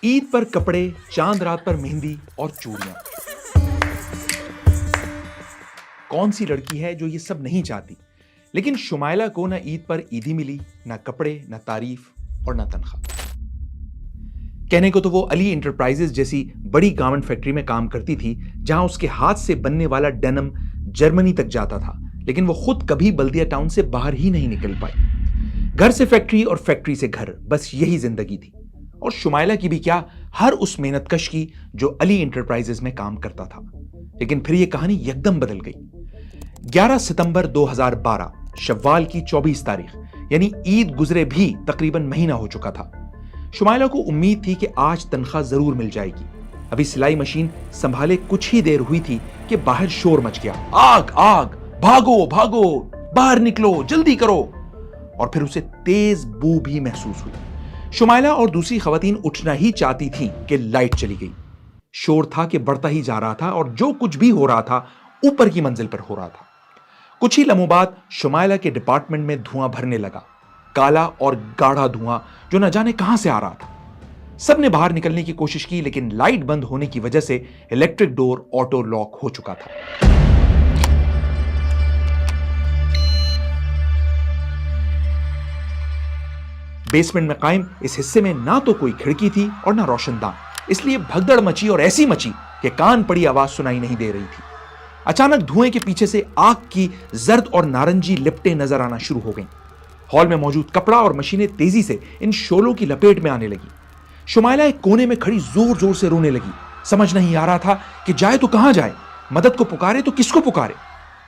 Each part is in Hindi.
ईद पर कपड़े, चांद रात पर मेहंदी और चूड़ियां। कौन सी लड़की है जो ये सब नहीं चाहती? लेकिन शुमाइला को ना ईद पर ईदी मिली, ना कपड़े, ना तारीफ और ना तनख्वाह। कहने को तो वो अली इंटरप्राइजेज जैसी बड़ी गारमेंट फैक्ट्री में काम करती थी, जहां उसके हाथ से बनने वाला डेनिम जर्मनी तक जाता था, लेकिन वो खुद कभी बल्दिया टाउन से बाहर ही नहीं निकल पाई। घर से फैक्ट्री और फैक्ट्री से घर, बस यही जिंदगी थी। और शुमाइला की भी क्या, हर उस मेहनतकश की जो अली इंटरप्राइजेज में काम करता था। लेकिन फिर यह कहानी एकदम बदल गई। 11 सितंबर 2012 शव्वाल की 24 तारीख, यानी ईद गुजरे भी तकरीबन महीना हो चुका था। शुमाइला को उम्मीद थी कि आज तनख्वाह जरूर मिल जाएगी। अभी सिलाई मशीन संभाले कुछ ही देर हुई थी कि बाहर शोर मच गया। आग आग, भागो भागो, बाहर निकलो, जल्दी करो। और फिर उसे तेज बू भी महसूस हुई। शुमाइला और दूसरी खवातीन उठना ही चाहती थीं कि लाइट चली गई। शोर था कि बढ़ता ही जा रहा था और जो कुछ भी हो रहा था ऊपर की मंजिल पर हो रहा था। कुछ ही लम्हों बाद शुमाइला के डिपार्टमेंट में धुआं भरने लगा, काला और गाढ़ा धुआं जो न जाने कहां से आ रहा था। सबने बाहर निकलने की कोशिश की, लेकिन लाइट बंद होने की वजह से इलेक्ट्रिक डोर ऑटो लॉक हो चुका था। बेसमेंट में कायम इस हिस्से में ना तो कोई खिड़की थी और ना रोशनदान, इसलिए भगदड़ मची और ऐसी मची कि कान पड़ी आवाज सुनाई नहीं दे रही थी। अचानक धुएं के पीछे से आग की जर्द और नारंगी लिपटें नजर आना शुरू हो गईं। हॉल में मौजूद कपड़ा और मशीनें तेजी से इन शोलों की लपेट में आने लगी। शुमाइला एक कोने में खड़ी जोर जोर से रोने लगी। समझ नहीं आ रहा था कि जाए तो कहां जाए, मदद को पुकारे तो किसको पुकारे।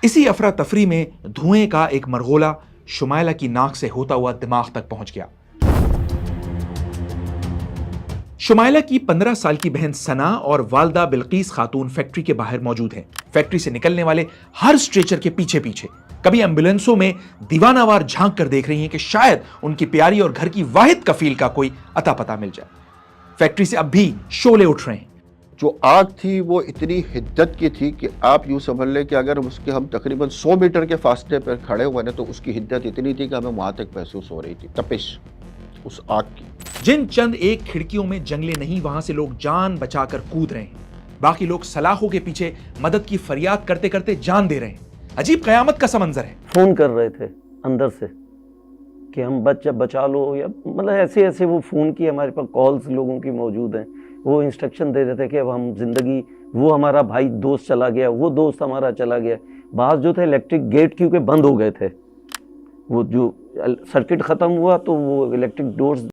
इसी अफरा तफरी में धुएं का एक मरगोला शुमाइला की नाक से होता हुआ दिमाग तक पहुंच गया। शुमाइला की 15 साल की बहन सना और वालदा बिल्कीस खातून फैक्ट्री के बाहर मौजूद हैं। फैक्ट्री से निकलने वाले हर स्ट्रेचर के पीछे पीछे, कभी एम्बुलेंसों में दीवानावार झांक कर देख रही हैं कि शायद उनकी प्यारी और घर की वाहिद कफील का कोई अता पता मिल जाए। फैक्ट्री से अब भी शोले उठ रहे हैं। जो आग थी वो इतनी हिद्दत की थी कि आप यूँ समझ लें कि अगर उसके हम तकरीबन 100 मीटर के फासले पर खड़े हुए ना, तो उसकी हिद्दत इतनी थी कि हमें वहाँ तक महसूस हो रही थी तपिश उस आग की। जिन चंद एक खिड़कियों में जंगले नहीं, वहां से लोग जान बचाकर कूद रहे हैं। बाकी लोग सलाखों के पीछे मदद की फरियाद करते करते जान दे रहे हैं। अजीब कयामत का सा मंजर है। फोन कर रहे थे अंदर से कि हम बचा लो, या मतलब ऐसे ऐसे वो फोन की हमारे पास कॉल्स लोगों की मौजूद हैं। वो इंस्ट्रक्शन दे रहे थे कि अब हम जिंदगी, वो हमारा भाई दोस्त चला गया, वो दोस्त हमारा चला गया। बाहर जो थे इलेक्ट्रिक गेट क्योंकि बंद हो गए थे, वो जो सर्किट ख़त्म हुआ तो वो इलेक्ट्रिक डोर्स